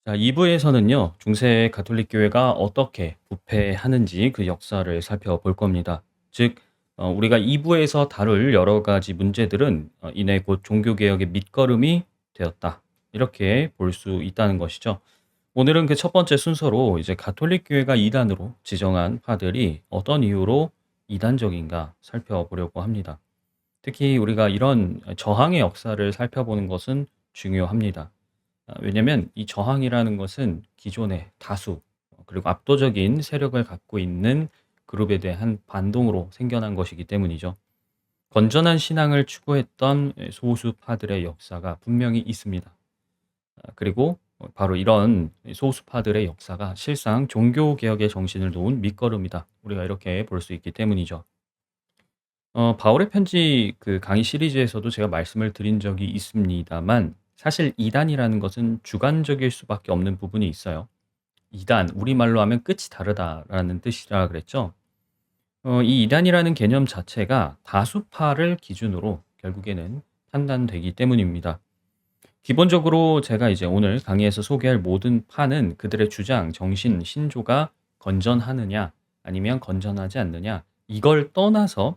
자, 2부에서는요, 중세 가톨릭 교회가 어떻게 부패하는지 그 역사를 살펴볼 겁니다. 즉, 우리가 2부에서 다룰 여러 가지 문제들은 이내 곧 종교개혁의 밑거름이 되었다. 이렇게 볼 수 있다는 것이죠. 오늘은 그 첫 번째 순서로 이제 가톨릭 교회가 이단으로 지정한 파들이 어떤 이유로 이단적인가 살펴보려고 합니다. 특히 우리가 이런 저항의 역사를 살펴보는 것은 중요합니다. 왜냐면 이 저항이라는 것은 기존의 다수 그리고 압도적인 세력을 갖고 있는 그룹에 대한 반동으로 생겨난 것이기 때문이죠. 건전한 신앙을 추구했던 소수파들의 역사가 분명히 있습니다. 그리고 바로 이런 소수파들의 역사가 실상 종교개혁의 정신을 놓은 밑거름이다. 우리가 이렇게 볼 수 있기 때문이죠. 바울의 편지 그 강의 시리즈에서도 제가 말씀을 드린 적이 있습니다만 사실 이단이라는 것은 주관적일 수밖에 없는 부분이 있어요. 이단, 우리말로 하면 끝이 다르다라는 뜻이라 그랬죠. 이 이단이라는 개념 자체가 다수파를 기준으로 결국에는 판단되기 때문입니다. 기본적으로 제가 이제 오늘 강의에서 소개할 모든 파는 그들의 주장, 정신, 신조가 건전하느냐 아니면 건전하지 않느냐 이걸 떠나서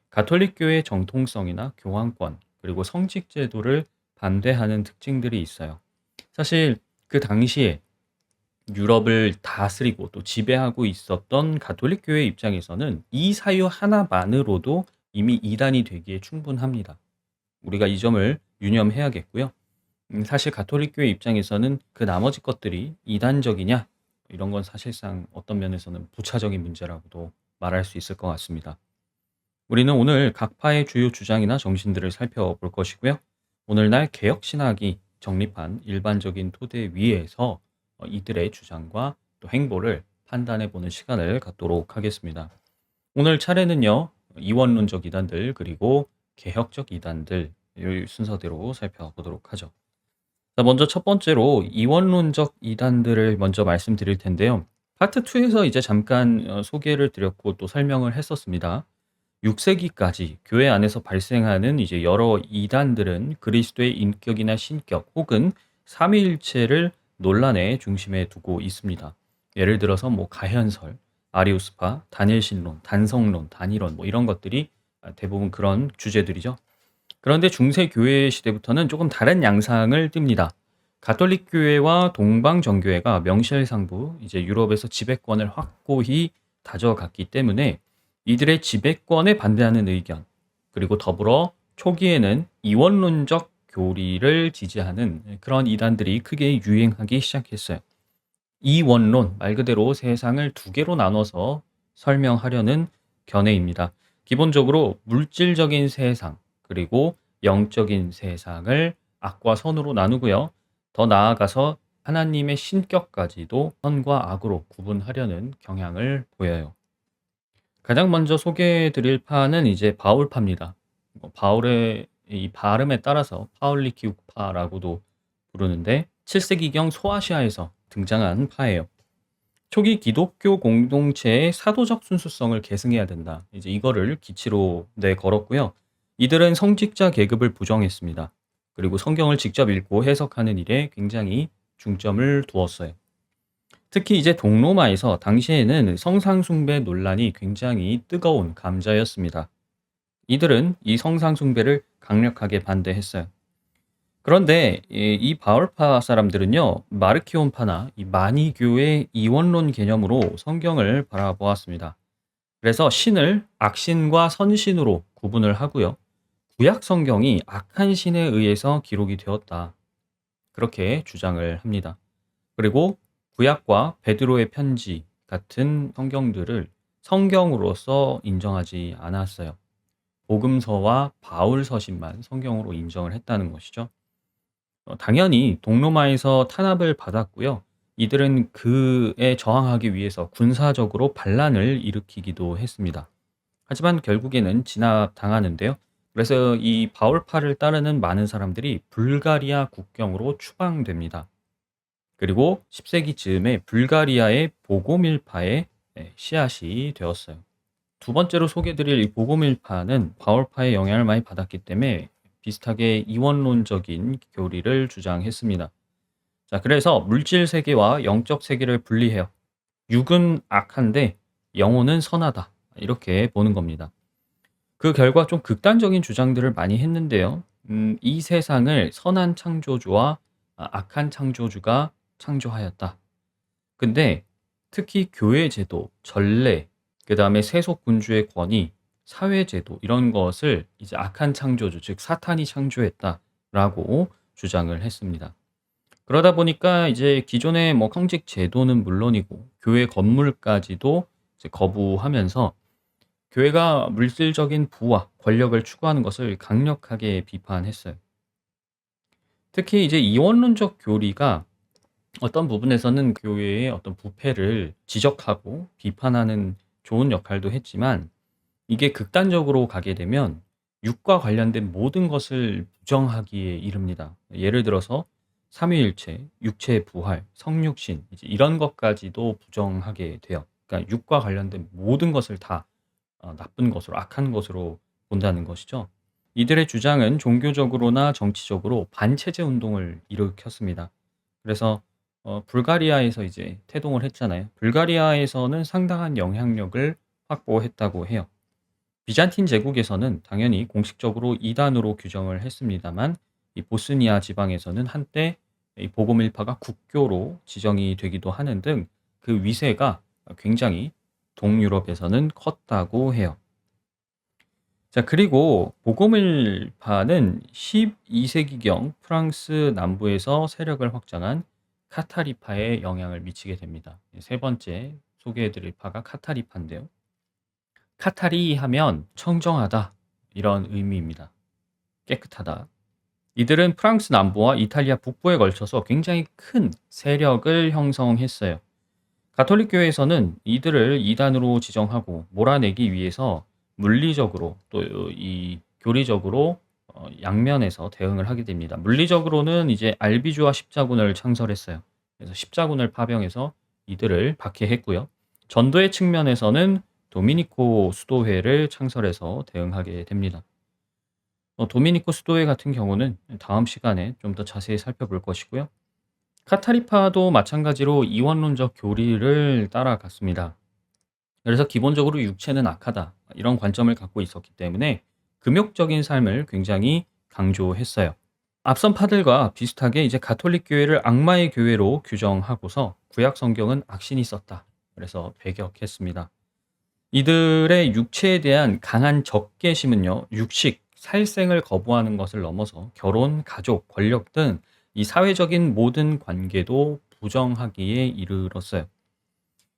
가톨릭 교회의 정통성이나 교황권 그리고 성직 제도를 반대하는 특징들이 있어요. 사실 그 당시에 유럽을 다스리고 또 지배하고 있었던 가톨릭 교회 입장에서는 이 사유 하나만으로도 이미 이단이 되기에 충분합니다. 우리가 이 점을 유념해야겠고요. 사실 가톨릭 교회 입장에서는 그 나머지 것들이 이단적이냐 이런 건 사실상 어떤 면에서는 부차적인 문제라고도 말할 수 있을 것 같습니다. 우리는 오늘 각 파의 주요 주장이나 정신들을 살펴볼 것이고요. 오늘날 개혁신학이 정립한 일반적인 토대 위에서 이들의 주장과 또 행보를 판단해 보는 시간을 갖도록 하겠습니다. 오늘 차례는요, 이원론적 이단들 그리고 개혁적 이단들 이 순서대로 살펴보도록 하죠. 자, 먼저 첫 번째로 이원론적 이단들을 먼저 말씀드릴 텐데요. 파트 2에서 이제 잠깐 소개를 드렸고 또 설명을 했었습니다. 6세기까지 교회 안에서 발생하는 이제 여러 이단들은 그리스도의 인격이나 신격 혹은 삼위일체를 논란의 중심에 두고 있습니다. 예를 들어서 뭐 가현설, 아리우스파, 단일신론, 단성론, 단일원 뭐 이런 것들이 대부분 그런 주제들이죠. 그런데 중세 교회 시대부터는 조금 다른 양상을 띱니다. 가톨릭 교회와 동방 정교회가 명실상부 이제 유럽에서 지배권을 확고히 다져갔기 때문에 이들의 지배권에 반대하는 의견, 그리고 더불어 초기에는 이원론적 교리를 지지하는 그런 이단들이 크게 유행하기 시작했어요. 이원론, 말 그대로 세상을 두 개로 나눠서 설명하려는 견해입니다. 기본적으로 물질적인 세상, 그리고 영적인 세상을 악과 선으로 나누고요. 더 나아가서 하나님의 신격까지도 선과 악으로 구분하려는 경향을 보여요. 가장 먼저 소개해 드릴 파는 이제 바울파입니다. 바울의 이 발음에 따라서 파울리키우파라고도 부르는데 7세기경 소아시아에서 등장한 파예요. 초기 기독교 공동체의 사도적 순수성을 계승해야 된다. 이제 이거를 기치로 내걸었고요. 이들은 성직자 계급을 부정했습니다. 그리고 성경을 직접 읽고 해석하는 일에 굉장히 중점을 두었어요. 특히 이제 동로마에서 당시에는 성상숭배 논란이 굉장히 뜨거운 감자였습니다. 이들은 이 성상숭배를 강력하게 반대했어요. 그런데 이 바울파 사람들은요, 마르키온파나 이 마니교의 이원론 개념으로 성경을 바라보았습니다. 그래서 신을 악신과 선신으로 구분을 하고요. 구약 성경이 악한 신에 의해서 기록이 되었다. 그렇게 주장을 합니다. 그리고 구약과 베드로의 편지 같은 성경들을 성경으로서 인정하지 않았어요. 복음서와 바울 서신만 성경으로 인정을 했다는 것이죠. 당연히 동로마에서 탄압을 받았고요. 이들은 그에 저항하기 위해서 군사적으로 반란을 일으키기도 했습니다. 하지만 결국에는 진압당하는데요. 그래서 이 바울파를 따르는 많은 사람들이 불가리아 국경으로 추방됩니다. 그리고 10세기 즈음에 불가리아의 보고밀파의 씨앗이 되었어요. 두 번째로 소개드릴 이 보고밀파는 바울파의 영향을 많이 받았기 때문에 비슷하게 이원론적인 교리를 주장했습니다. 자, 그래서 물질 세계와 영적 세계를 분리해요. 육은 악한데 영혼은 선하다. 이렇게 보는 겁니다. 그 결과 좀 극단적인 주장들을 많이 했는데요. 이 세상을 선한 창조주와 악한 창조주가 창조하였다. 근데 특히 교회 제도, 전례, 그다음에 세속 군주의 권위, 사회 제도 이런 것을 이제 악한 창조주, 즉 사탄이 창조했다라고 주장을 했습니다. 그러다 보니까 이제 기존의 뭐 형직 제도는 물론이고 교회 건물까지도 이제 거부하면서 교회가 물질적인 부와 권력을 추구하는 것을 강력하게 비판했어요. 특히 이제 이원론적 교리가 어떤 부분에서는 교회의 어떤 부패를 지적하고 비판하는 좋은 역할도 했지만 이게 극단적으로 가게 되면 육과 관련된 모든 것을 부정하기에 이릅니다. 예를 들어서 삼위일체, 육체의 부활, 성육신 이제 이런 것까지도 부정하게 돼요. 그러니까 육과 관련된 모든 것을 다 나쁜 것으로 악한 것으로 본다는 것이죠. 이들의 주장은 종교적으로나 정치적으로 반체제 운동을 일으켰습니다. 그래서 불가리아에서 이제 태동을 했잖아요. 불가리아에서는 상당한 영향력을 확보했다고 해요. 비잔틴 제국에서는 당연히 공식적으로 이단으로 규정을 했습니다만 이 보스니아 지방에서는 한때 이 복음일파가 국교로 지정이 되기도 하는 등 그 위세가 굉장히 동유럽에서는 컸다고 해요. 자, 그리고 복음일파는 12세기경 프랑스 남부에서 세력을 확장한 카타리파에 영향을 미치게 됩니다. 세 번째 소개해 드릴 파가 카타리파인데요. 카타리 하면 청정하다 이런 의미입니다. 깨끗하다. 이들은 프랑스 남부와 이탈리아 북부에 걸쳐서 굉장히 큰 세력을 형성했어요. 가톨릭 교회에서는 이들을 이단으로 지정하고 몰아내기 위해서 물리적으로 또 이 교리적으로 양면에서 대응을 하게 됩니다. 물리적으로는 이제 알비주와 십자군을 창설했어요. 그래서 십자군을 파병해서 이들을 박해했고요. 전도의 측면에서는 도미니코 수도회를 창설해서 대응하게 됩니다. 도미니코 수도회 같은 경우는 다음 시간에 좀 더 자세히 살펴볼 것이고요. 카타리파도 마찬가지로 이원론적 교리를 따라갔습니다. 그래서 기본적으로 육체는 악하다. 이런 관점을 갖고 있었기 때문에 금욕적인 삶을 굉장히 강조했어요. 앞선 파들과 비슷하게 이제 가톨릭 교회를 악마의 교회로 규정하고서 구약 성경은 악신이 있었다. 그래서 배격했습니다. 이들의 육체에 대한 강한 적개심은요, 육식, 살생을 거부하는 것을 넘어서 결혼, 가족, 권력 등 이 사회적인 모든 관계도 부정하기에 이르렀어요.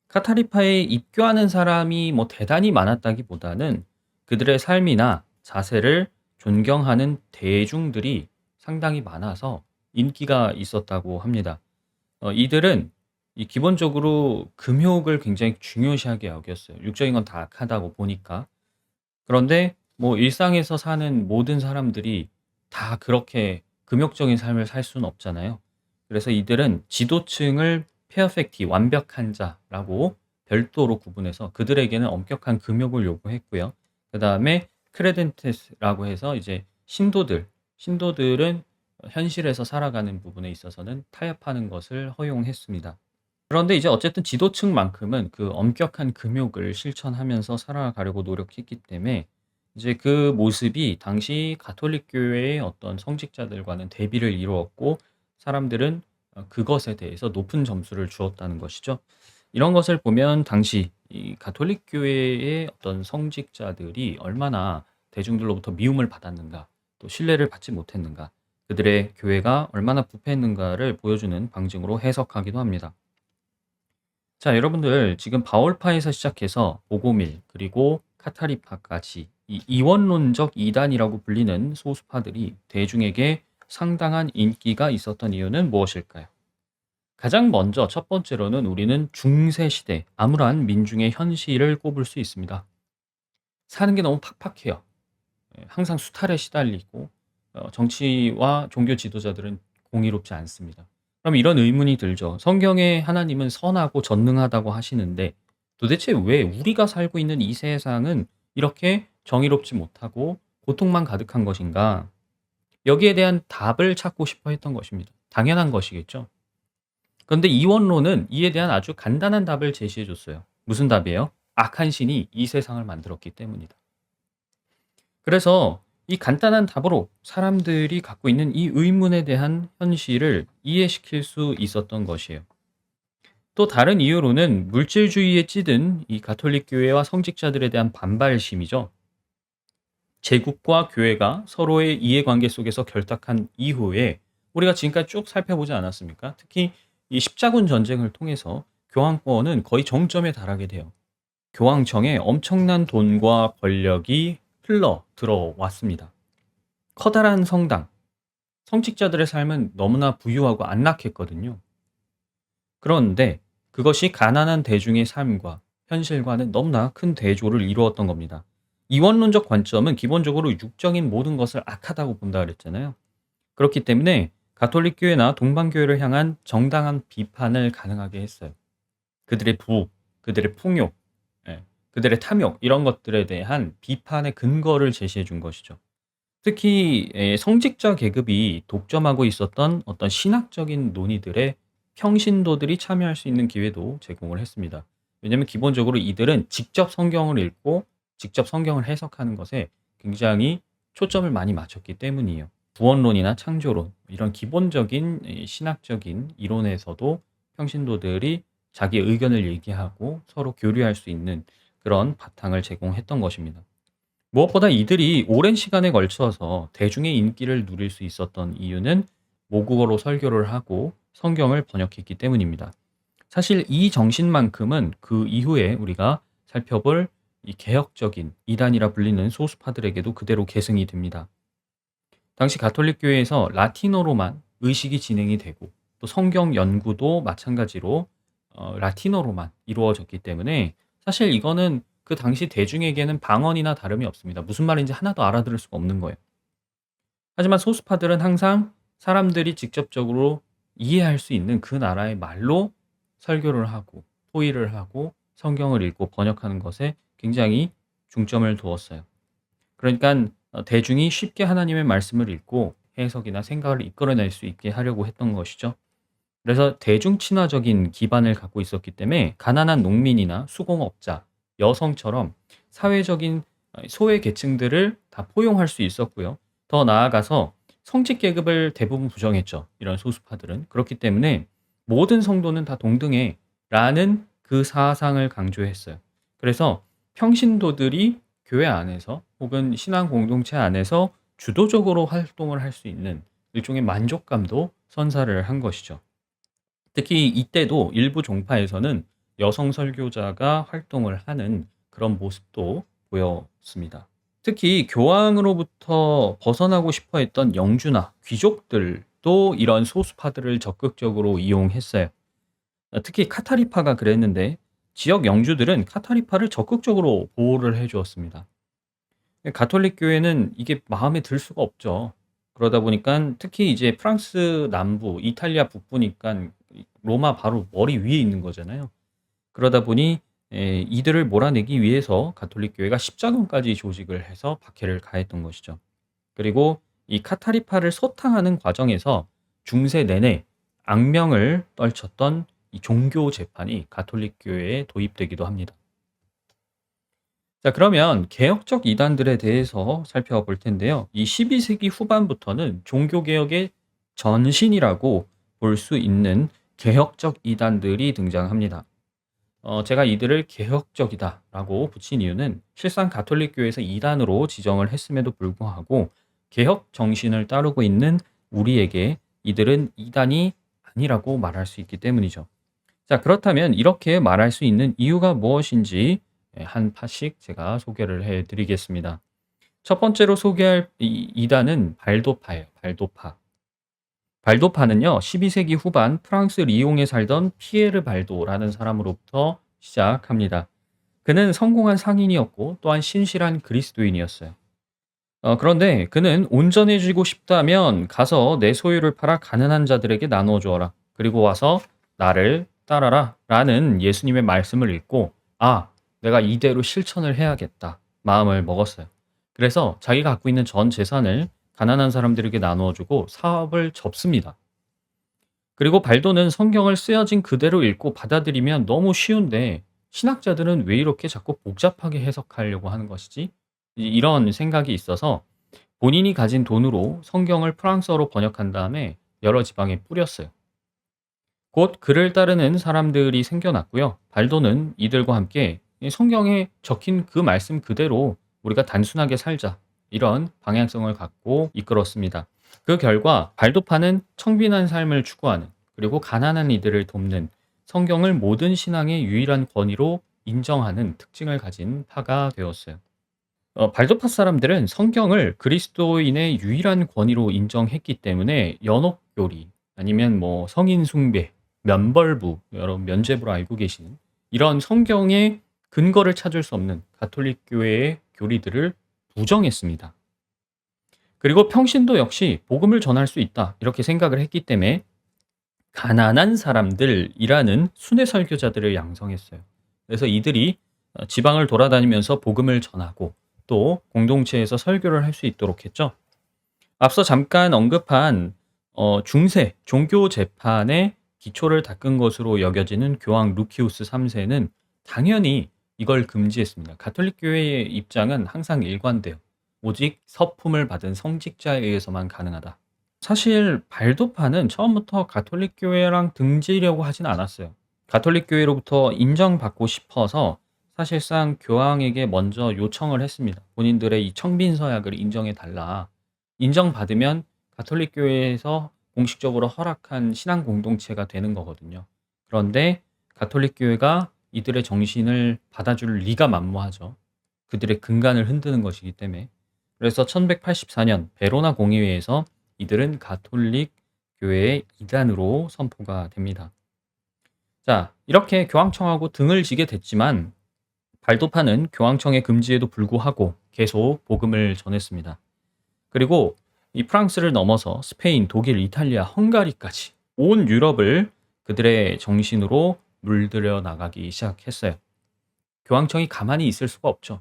카타리파에 입교하는 사람이 뭐 대단히 많았다기보다는 그들의 삶이나 자세를 존경하는 대중들이 상당히 많아서 인기가 있었다고 합니다. 이들은 이 기본적으로 금욕을 굉장히 중요시하게 여겼어요. 육적인 건 다 악하다고 보니까. 그런데 뭐 일상에서 사는 모든 사람들이 다 그렇게 금욕적인 삶을 살 수는 없잖아요. 그래서 이들은 지도층을 페어펙티, 완벽한 자라고 별도로 구분해서 그들에게는 엄격한 금욕을 요구했고요. 그다음에 크레덴테스라고 해서 이제 신도들은 현실에서 살아가는 부분에 있어서는 타협하는 것을 허용했습니다. 그런데 이제 어쨌든 지도층만큼은 그 엄격한 금욕을 실천하면서 살아가려고 노력했기 때문에 이제 그 모습이 당시 가톨릭 교회의 어떤 성직자들과는 대비를 이루었고 사람들은 그것에 대해서 높은 점수를 주었다는 것이죠. 이런 것을 보면 당시 이 가톨릭 교회의 어떤 성직자들이 얼마나 대중들로부터 미움을 받았는가, 또 신뢰를 받지 못했는가, 그들의 교회가 얼마나 부패했는가를 보여주는 방증으로 해석하기도 합니다. 자, 여러분들 지금 바울파에서 시작해서 보고밀 그리고 카타리파까지 이 이원론적 이단이라고 불리는 소수파들이 대중에게 상당한 인기가 있었던 이유는 무엇일까요? 가장 먼저 첫 번째로는 우리는 중세 시대 암울한 민중의 현실을 꼽을 수 있습니다. 사는 게 너무 팍팍해요. 항상 수탈에 시달리고 정치와 종교 지도자들은 공의롭지 않습니다. 그럼 이런 의문이 들죠. 성경에 하나님은 선하고 전능하다고 하시는데 도대체 왜 우리가 살고 있는 이 세상은 이렇게 정의롭지 못하고 고통만 가득한 것인가? 여기에 대한 답을 찾고 싶어 했던 것입니다. 당연한 것이겠죠. 그런데 이원론은 이에 대한 아주 간단한 답을 제시해 줬어요. 무슨 답이에요? 악한 신이 이 세상을 만들었기 때문이다. 그래서 이 간단한 답으로 사람들이 갖고 있는 이 의문에 대한 현실을 이해시킬 수 있었던 것이에요. 또 다른 이유로는 물질주의에 찌든 이 가톨릭 교회와 성직자들에 대한 반발심이죠. 제국과 교회가 서로의 이해관계 속에서 결탁한 이후에 우리가 지금까지 쭉 살펴보지 않았습니까? 특히 이 십자군 전쟁을 통해서 교황권은 거의 정점에 달하게 돼요. 교황청에 엄청난 돈과 권력이 흘러 들어왔습니다. 커다란 성당, 성직자들의 삶은 너무나 부유하고 안락했거든요. 그런데 그것이 가난한 대중의 삶과 현실과는 너무나 큰 대조를 이루었던 겁니다. 이원론적 관점은 기본적으로 육적인 모든 것을 악하다고 본다 그랬잖아요. 그렇기 때문에 가톨릭 교회나 동방교회를 향한 정당한 비판을 가능하게 했어요. 그들의 그들의 풍요, 예, 그들의 탐욕 이런 것들에 대한 비판의 근거를 제시해 준 것이죠. 특히 성직자 계급이 독점하고 있었던 어떤 신학적인 논의들에 평신도들이 참여할 수 있는 기회도 제공을 했습니다. 왜냐하면 기본적으로 이들은 직접 성경을 읽고 직접 성경을 해석하는 것에 굉장히 초점을 많이 맞췄기 때문이에요. 구원론이나 창조론 이런 기본적인 신학적인 이론에서도 평신도들이 자기 의견을 얘기하고 서로 교류할 수 있는 그런 바탕을 제공했던 것입니다. 무엇보다 이들이 오랜 시간에 걸쳐서 대중의 인기를 누릴 수 있었던 이유는 모국어로 설교를 하고 성경을 번역했기 때문입니다. 사실 이 정신만큼은 그 이후에 우리가 살펴볼 이 개혁적인 이단이라 불리는 소수파들에게도 그대로 계승이 됩니다. 당시 가톨릭 교회에서 라틴어로만 의식이 진행이 되고 또 성경 연구도 마찬가지로 라틴어로만 이루어졌기 때문에 사실 이거는 그 당시 대중에게는 방언이나 다름이 없습니다. 무슨 말인지 하나도 알아들을 수가 없는 거예요. 하지만 소수파들은 항상 사람들이 직접적으로 이해할 수 있는 그 나라의 말로 설교를 하고 토의를 하고 성경을 읽고 번역하는 것에 굉장히 중점을 두었어요. 그러니까 대중이 쉽게 하나님의 말씀을 읽고 해석이나 생각을 이끌어낼 수 있게 하려고 했던 것이죠. 그래서 대중 친화적인 기반을 갖고 있었기 때문에 가난한 농민이나 수공업자, 여성처럼 사회적인 소외 계층들을 다 포용할 수 있었고요. 더 나아가서 성직 계급을 대부분 부정했죠. 이런 소수파들은. 그렇기 때문에 모든 성도는 다 동등해라는 그 사상을 강조했어요. 그래서 평신도들이 교회 안에서 혹은 신앙 공동체 안에서 주도적으로 활동을 할 수 있는 일종의 만족감도 선사를 한 것이죠. 특히 이때도 일부 종파에서는 여성 설교자가 활동을 하는 그런 모습도 보였습니다. 특히 교황으로부터 벗어나고 싶어 했던 영주나 귀족들도 이런 소수파들을 적극적으로 이용했어요. 특히 카타리파가 그랬는데 지역 영주들은 카타리파를 적극적으로 보호를 해 주었습니다. 가톨릭 교회는 이게 마음에 들 수가 없죠. 그러다 보니까 특히 이제 프랑스 남부, 이탈리아 북부니까 로마 바로 머리 위에 있는 거잖아요. 그러다 보니 이들을 몰아내기 위해서 가톨릭 교회가 십자군까지 조직을 해서 박해를 가했던 것이죠. 그리고 이 카타리파를 소탕하는 과정에서 중세 내내 악명을 떨쳤던 이 종교 재판이 가톨릭 교회에 도입되기도 합니다. 자, 그러면 개혁적 이단들에 대해서 살펴볼 텐데요. 이 12세기 후반부터는 종교개혁의 전신이라고 볼 수 있는 개혁적 이단들이 등장합니다. 제가 이들을 개혁적이다라고 붙인 이유는 실상 가톨릭 교회에서 이단으로 지정을 했음에도 불구하고 개혁 정신을 따르고 있는 우리에게 이들은 이단이 아니라고 말할 수 있기 때문이죠. 자, 그렇다면 이렇게 말할 수 있는 이유가 무엇인지 한 파씩 제가 소개를 해 드리겠습니다. 첫 번째로 소개할 이 이단은 발도파예요. 발도파. 발도파는요. 12세기 후반 프랑스 리옹에 살던 피에르 발도라는 사람으로부터 시작합니다. 그는 성공한 상인이었고 또한 신실한 그리스도인이었어요. 그런데 그는 온전해지고 싶다면 가서 내 소유를 팔아 가난한 자들에게 나누어 주어라. 그리고 와서 나를 따라라. 라는 예수님의 말씀을 읽고 아, 내가 이대로 실천을 해야겠다. 마음을 먹었어요. 그래서 자기가 갖고 있는 전 재산을 가난한 사람들에게 나누어 주고 사업을 접습니다. 그리고 발도는 성경을 쓰여진 그대로 읽고 받아들이면 너무 쉬운데 신학자들은 왜 이렇게 자꾸 복잡하게 해석하려고 하는 것이지? 이런 생각이 있어서 본인이 가진 돈으로 성경을 프랑스어로 번역한 다음에 여러 지방에 뿌렸어요. 곧 그를 따르는 사람들이 생겨났고요. 발도는 이들과 함께 이 성경에 적힌 그 말씀 그대로 우리가 단순하게 살자, 이런 방향성을 갖고 이끌었습니다. 그 결과 발도파는 청빈한 삶을 추구하는, 그리고 가난한 이들을 돕는, 성경을 모든 신앙의 유일한 권위로 인정하는 특징을 가진 파가 되었어요. 발도파 사람들은 성경을 그리스도인의 유일한 권위로 인정했기 때문에 연옥교리, 아니면 뭐 성인 숭배, 면벌부, 여러분 면죄부로 알고 계시는 이런 성경의 근거를 찾을 수 없는 가톨릭 교회의 교리들을 부정했습니다. 그리고 평신도 역시 복음을 전할 수 있다, 이렇게 생각을 했기 때문에 가난한 사람들이라는 순회 설교자들을 양성했어요. 그래서 이들이 지방을 돌아다니면서 복음을 전하고 또 공동체에서 설교를 할 수 있도록 했죠. 앞서 잠깐 언급한 중세 종교 재판의 기초를 닦은 것으로 여겨지는 교황 루키우스 3세는 당연히 이걸 금지했습니다. 가톨릭 교회의 입장은 항상 일관돼요. 오직 서품을 받은 성직자에 의해서만 가능하다. 사실 발도파는 처음부터 가톨릭 교회랑 등지려고 하진 않았어요. 가톨릭 교회로부터 인정받고 싶어서 사실상 교황에게 먼저 요청을 했습니다. 본인들의 이 청빈 서약을 인정해 달라. 인정받으면 가톨릭 교회에서 공식적으로 허락한 신앙 공동체가 되는 거거든요. 그런데 가톨릭 교회가 이들의 정신을 받아줄 리가 만무하죠. 그들의 근간을 흔드는 것이기 때문에. 그래서 1184년 베로나 공의회에서 이들은 가톨릭 교회의 이단으로 선포가 됩니다. 자, 이렇게 교황청하고 등을 지게 됐지만 발도파는 교황청의 금지에도 불구하고 계속 복음을 전했습니다. 그리고 이 프랑스를 넘어서 스페인, 독일, 이탈리아, 헝가리까지 온 유럽을 그들의 정신으로 물들여 나가기 시작했어요. 교황청이 가만히 있을 수가 없죠.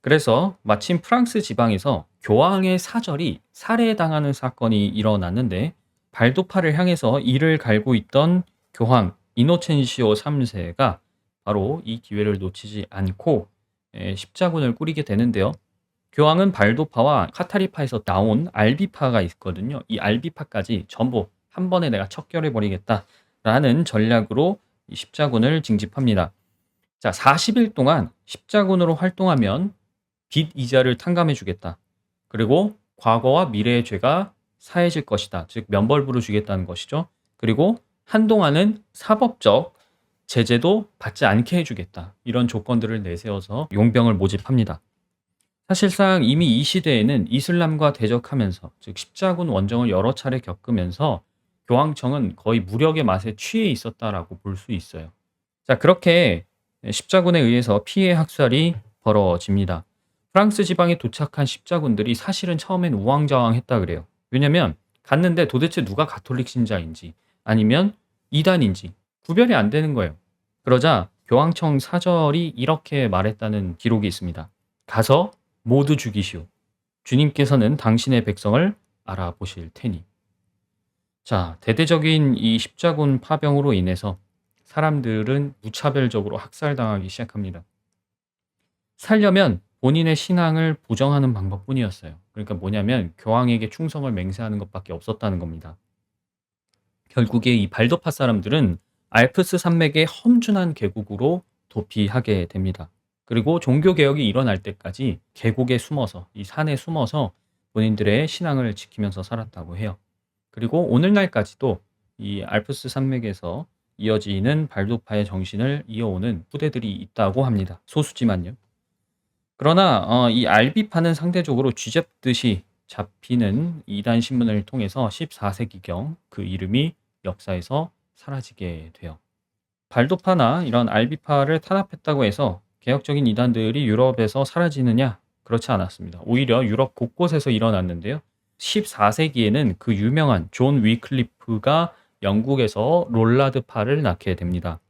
그래서 마침 프랑스 지방에서 교황의 사절이 살해당하는 사건이 일어났는데 발도파를 향해서 이를 갈고 있던 교황 이노첸시오 3세가 바로 이 기회를 놓치지 않고 십자군을 꾸리게 되는데요. 교황은 발도파와 카타리파에서 나온 알비파가 있거든요. 이 알비파까지 전부 한 번에 내가 척결해 버리겠다라는 전략으로 이 십자군을 징집합니다. 자, 40일 동안 십자군으로 활동하면 빚 이자를 탕감해 주겠다. 그리고 과거와 미래의 죄가 사해질 것이다. 즉 면벌부를 주겠다는 것이죠. 그리고 한동안은 사법적 제재도 받지 않게 해주겠다. 이런 조건들을 내세워서 용병을 모집합니다. 사실상 이미 이 시대에는 이슬람과 대적하면서, 즉 십자군 원정을 여러 차례 겪으면서 교황청은 거의 무력의 맛에 취해 있었다라고 볼 수 있어요. 자, 그렇게 십자군에 의해서 피해 학살이 벌어집니다. 프랑스 지방에 도착한 십자군들이 사실은 처음엔 우왕좌왕했다 그래요. 왜냐면 갔는데 도대체 누가 가톨릭 신자인지 아니면 이단인지 구별이 안 되는 거예요. 그러자 교황청 사절이 이렇게 말했다는 기록이 있습니다. 가서 모두 죽이시오. 주님께서는 당신의 백성을 알아보실 테니. 자, 대대적인 이 십자군 파병으로 인해서 사람들은 무차별적으로 학살당하기 시작합니다. 살려면 본인의 신앙을 부정하는 방법뿐이었어요. 그러니까 뭐냐면 교황에게 충성을 맹세하는 것밖에 없었다는 겁니다. 결국에 이 발도파 사람들은 알프스 산맥의 험준한 계곡으로 도피하게 됩니다. 그리고 종교개혁이 일어날 때까지 계곡에 숨어서, 이 산에 숨어서 본인들의 신앙을 지키면서 살았다고 해요. 그리고 오늘날까지도 이 알프스 산맥에서 이어지는 발도파의 정신을 이어오는 후대들이 있다고 합니다. 소수지만요. 그러나 이 알비파는 상대적으로 쥐잡듯이 잡히는 이단 신문을 통해서 14세기경 그 이름이 역사에서 사라지게 돼요. 발도파나 이런 알비파를 탄압했다고 해서 개혁적인 이단들이 유럽에서 사라지느냐? 그렇지 않았습니다. 오히려 유럽 곳곳에서 일어났는데요. 14세기에는 그 유명한 존 위클리프가 영국에서 롤라드파를 낳게 됩니다.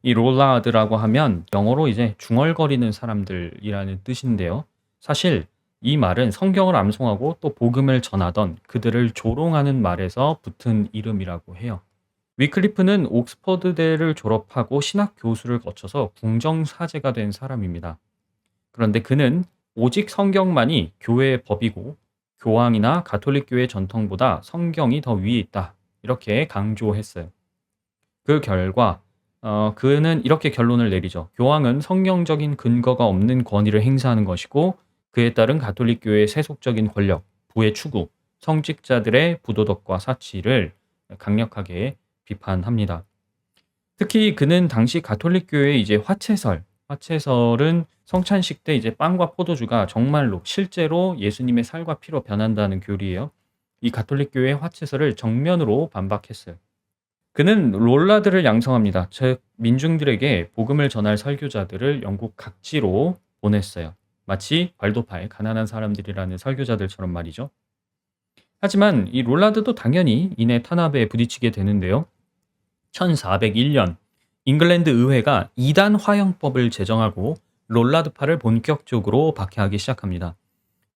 이 롤라드라고 하면 영어로 이제 중얼거리는 사람들이라는 뜻인데요. 사실 이 말은 성경을 암송하고 또 복음을 전하던 그들을 조롱하는 말에서 붙은 이름이라고 해요. 위클리프는 옥스퍼드대를 졸업하고 신학 교수를 거쳐서 궁정사제가 된 사람입니다. 그런데 그는 오직 성경만이 교회의 법이고 교황이나 가톨릭 교회 전통보다 성경이 더 위에 있다. 이렇게 강조했어요. 그 결과 그는 이렇게 결론을 내리죠. 교황은 성경적인 근거가 없는 권위를 행사하는 것이고 그에 따른 가톨릭 교회의 세속적인 권력, 부의 추구, 성직자들의 부도덕과 사치를 강력하게 비판합니다. 특히 그는 당시 가톨릭 교회의 이제 화채설은 성찬식 때 이제 빵과 포도주가 정말로 실제로 예수님의 살과 피로 변한다는 교리예요. 이 가톨릭 교회의 화채설을 정면으로 반박했어요. 그는 롤라드를 양성합니다. 즉 민중들에게 복음을 전할 설교자들을 영국 각지로 보냈어요. 마치 괄도파의 가난한 사람들이라는 설교자들처럼 말이죠. 하지만 이 롤라드도 당연히 이내 탄압에 부딪히게 되는데요. 1401년 잉글랜드 의회가 이단 화형법을 제정하고 롤라드파를 본격적으로 박해하기 시작합니다.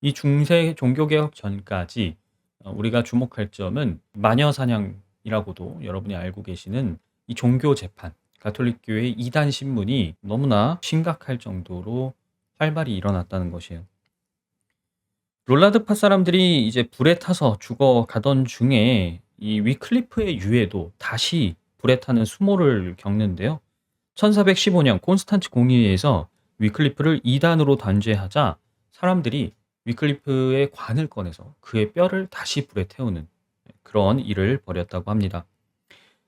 이 중세 종교개혁 전까지 우리가 주목할 점은 마녀사냥이라고도 여러분이 알고 계시는 이 종교 재판, 가톨릭 교회의 이단 신문이 너무나 심각할 정도로 활발히 일어났다는 것이에요. 롤라드파 사람들이 이제 불에 타서 죽어가던 중에 이 위클리프의 유해도 다시 불에 타는 수모를 겪는데요. 1415년 콘스탄츠 공의회에서 위클리프를 이단으로 단죄하자 사람들이 위클리프의 관을 꺼내서 그의 뼈를 다시 불에 태우는 그런 일을 벌였다고 합니다.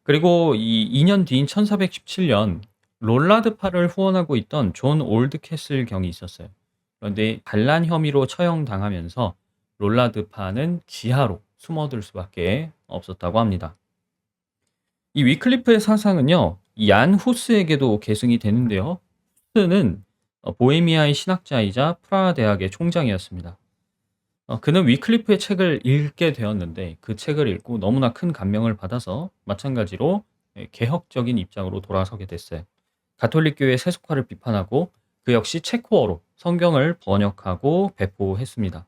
그리고 이 2년 뒤인 1417년 롤라드파를 후원하고 있던 존 올드캐슬 경이 있었어요. 그런데 반란 혐의로 처형당하면서 롤라드파는 지하로 숨어들 수밖에 없었다고 합니다. 이 위클리프의 사상은요, 얀 후스에게도 계승이 되는데요. 후스는 보헤미아의 신학자이자 프라하 대학의 총장이었습니다. 그는 위클리프의 책을 읽게 되었는데 그 책을 읽고 너무나 큰 감명을 받아서 마찬가지로 개혁적인 입장으로 돌아서게 됐어요. 가톨릭 교회의 세속화를 비판하고 그 역시 체코어로 성경을 번역하고 배포했습니다.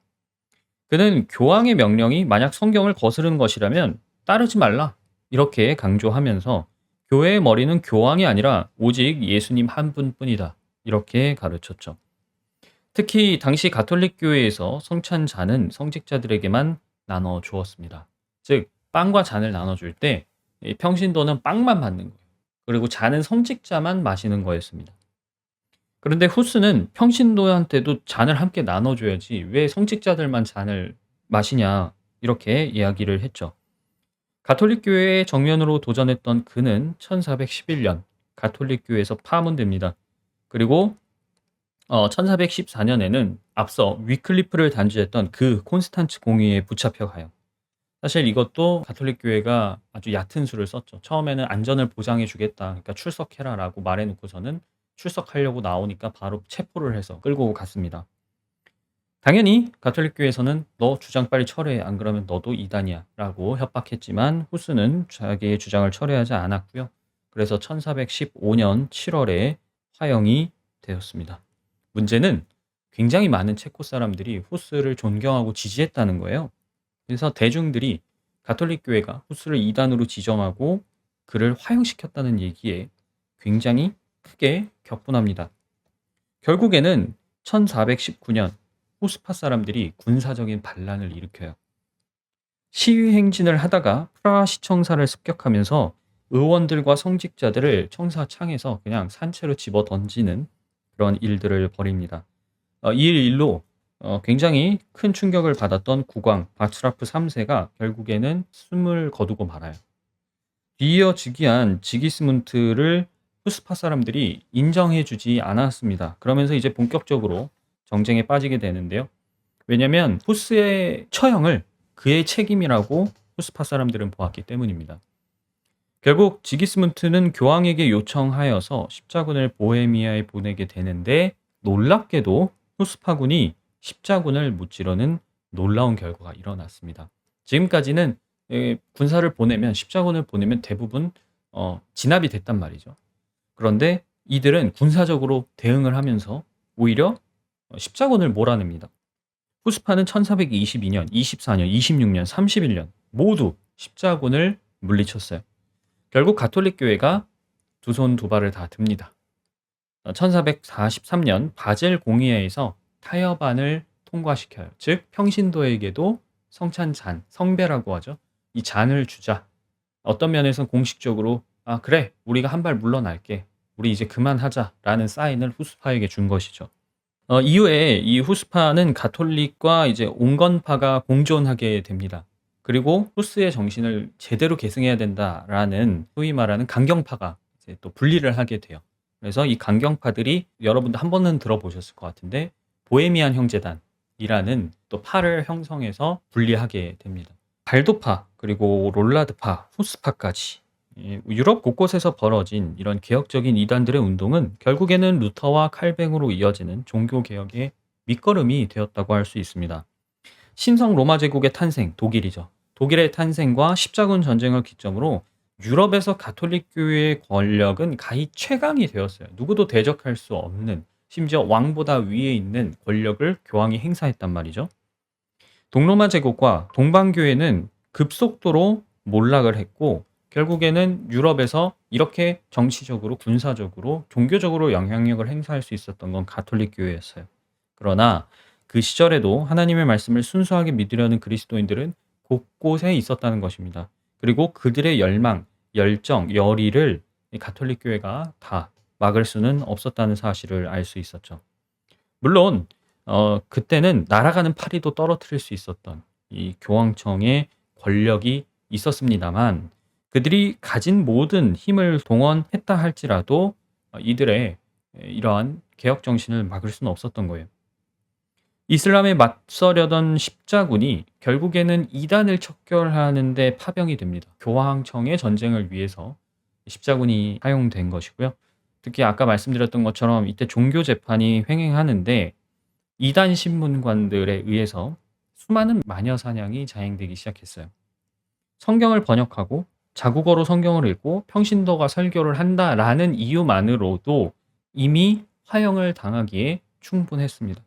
그는 교황의 명령이 만약 성경을 거스르는 것이라면 따르지 말라 이렇게 강조하면서 교회의 머리는 교황이 아니라 오직 예수님 한 분뿐이다 이렇게 가르쳤죠. 특히 당시 가톨릭 교회에서 성찬 잔은 성직자들에게만 나눠 주었습니다. 즉 빵과 잔을 나눠줄 때 평신도는 빵만 받는 거예요. 그리고 잔은 성직자만 마시는 거였습니다. 그런데 후스는 평신도한테도 잔을 함께 나눠줘야지 왜 성직자들만 잔을 마시냐 이렇게 이야기를 했죠. 가톨릭 교회의 정면으로 도전했던 그는 1411년 가톨릭 교회에서 파문됩니다. 그리고 1414년에는 앞서 위클리프를 단죄했던 그 콘스탄츠 공의에 붙잡혀 가요. 사실 이것도 가톨릭 교회가 아주 얕은 수를 썼죠. 처음에는 안전을 보장해 주겠다. 그러니까 출석해라라고 말해 놓고서는 출석하려고 나오니까 바로 체포를 해서 끌고 갔습니다. 당연히 가톨릭 교회에서는 너 주장 빨리 철회해. 안 그러면 너도 이단이야라고 협박했지만 후스는 자기의 주장을 철회하지 않았고요. 그래서 1415년 7월에 화형이 되었습니다. 문제는 굉장히 많은 체코 사람들이 후스를 존경하고 지지했다는 거예요. 그래서 대중들이 가톨릭 교회가 후스를 이단으로 지정하고 그를 화형시켰다는 얘기에 굉장히 크게 격분합니다. 결국에는 1419년 후스파 사람들이 군사적인 반란을 일으켜요. 시위 행진을 하다가 프라하 시청사를 습격하면서 의원들과 성직자들을 청사창에서 그냥 산채로 집어 던지는 그런 일들을 벌입니다. 이 일로 굉장히 큰 충격을 받았던 국왕 바츠라프 3세가 결국에는 숨을 거두고 말아요. 뒤이어 즉위한 지기스문트를 후스파 사람들이 인정해주지 않았습니다. 그러면서 이제 본격적으로 정쟁에 빠지게 되는데요. 왜냐하면 후스의 처형을 그의 책임이라고 후스파 사람들은 보았기 때문입니다. 결국 지기스문트는 교황에게 요청하여서 십자군을 보헤미아에 보내게 되는데 놀랍게도 후스파군이 십자군을 무찌르는 놀라운 결과가 일어났습니다. 지금까지는 군사를 보내면 십자군을 보내면 대부분 진압이 됐단 말이죠. 그런데 이들은 군사적으로 대응을 하면서 오히려 십자군을 몰아냅니다. 후스파는 1422년, 24년, 26년, 31년 모두 십자군을 물리쳤어요. 결국 가톨릭 교회가 두 손 두 발을 다 듭니다. 1443년 바젤 공의회에서 타협안을 통과시켜요. 즉 평신도에게도 성찬잔, 성배라고 하죠. 이 잔을 주자. 어떤 면에서 공식적으로 "아 그래. 우리가 한 발 물러날게. 우리 이제 그만하자."라는 사인을 후스파에게 준 것이죠. 이후에 이 후스파는 가톨릭과 이제 온건파가 공존하게 됩니다. 그리고 "후스의 정신을 제대로 계승해야 된다."라는 소위 말하는 강경파가 이제 또 분리를 하게 돼요. 그래서 이 강경파들이 여러분도 한 번은 들어보셨을 것 같은데 보헤미안 형제단이라는 또 파를 형성해서 분리하게 됩니다. 발도파, 그리고 롤라드파, 후스파까지 유럽 곳곳에서 벌어진 이런 개혁적인 이단들의 운동은 결국에는 루터와 칼뱅으로 이어지는 종교 개혁의 밑거름이 되었다고 할 수 있습니다. 신성 로마 제국의 탄생, 독일이죠. 독일의 탄생과 십자군 전쟁을 기점으로 유럽에서 가톨릭 교회의 권력은 가히 최강이 되었어요. 누구도 대적할 수 없는, 심지어 왕보다 위에 있는 권력을 교황이 행사했단 말이죠. 동로마 제국과 동방교회는 급속도로 몰락을 했고 결국에는 유럽에서 이렇게 정치적으로, 군사적으로, 종교적으로 영향력을 행사할 수 있었던 건 가톨릭 교회였어요. 그러나 그 시절에도 하나님의 말씀을 순수하게 믿으려는 그리스도인들은 곳곳에 있었다는 것입니다. 그리고 그들의 열망, 열정, 열의를 이 가톨릭 교회가 다 막을 수는 없었다는 사실을 알 수 있었죠. 물론 그때는 날아가는 파리도 떨어뜨릴 수 있었던 이 교황청의 권력이 있었습니다만 그들이 가진 모든 힘을 동원했다 할지라도 이들의 이러한 개혁 정신을 막을 수는 없었던 거예요. 이슬람에 맞서려던 십자군이 결국에는 이단을 척결하는 데 파병이 됩니다. 교황청의 전쟁을 위해서 십자군이 사용된 것이고요. 특히 아까 말씀드렸던 것처럼 이때 종교 재판이 횡행하는데 이단 신문관들에 의해서 수많은 마녀 사냥이 자행되기 시작했어요. 성경을 번역하고 자국어로 성경을 읽고 평신도가 설교를 한다라는 이유만으로도 이미 화형을 당하기에 충분했습니다.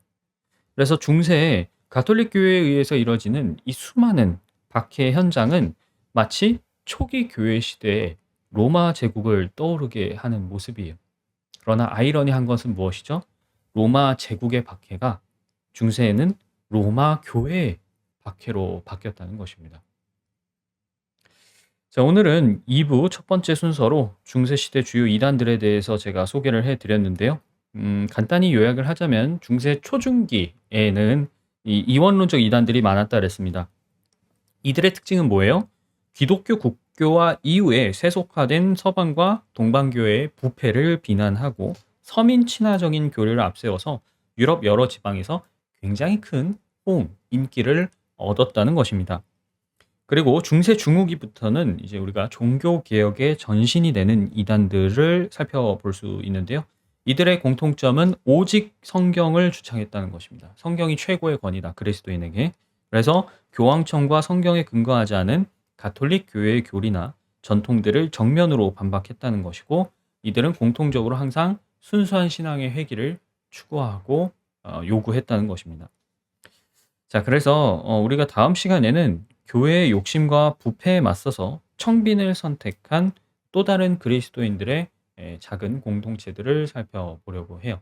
그래서 중세에 가톨릭 교회에 의해서 이뤄지는 이 수많은 박해 현장은 마치 초기 교회 시대의 로마 제국을 떠오르게 하는 모습이에요. 그러나 아이러니한 것은 무엇이죠? 로마 제국의 박해가 중세에는 로마 교회의 박해로 바뀌었다는 것입니다. 자, 오늘은 2부 첫 번째 순서로 중세 시대 주요 이단들에 대해서 제가 소개를 해 드렸는데요. 간단히 요약을 하자면 중세 초중기에는 이 이원론적 이단들이 많았다 그랬습니다. 이들의 특징은 뭐예요? 기독교 국교화 이후에 세속화된 서방과 동방교회의 부패를 비난하고 서민 친화적인 교리를 앞세워서 유럽 여러 지방에서 굉장히 큰 호응, 인기를 얻었다는 것입니다. 그리고 중세 중후기부터는 이제 우리가 종교 개혁의 전신이 되는 이단들을 살펴볼 수 있는데요. 이들의 공통점은 오직 성경을 주창했다는 것입니다. 성경이 최고의 권위다, 그리스도인에게. 그래서 교황청과 성경에 근거하지 않은 가톨릭 교회의 교리나 전통들을 정면으로 반박했다는 것이고 이들은 공통적으로 항상 순수한 신앙의 회귀를 추구하고 요구했다는 것입니다. 자, 그래서 우리가 다음 시간에는 교회의 욕심과 부패에 맞서서 청빈을 선택한 또 다른 그리스도인들의 작은 공동체들을 살펴보려고 해요.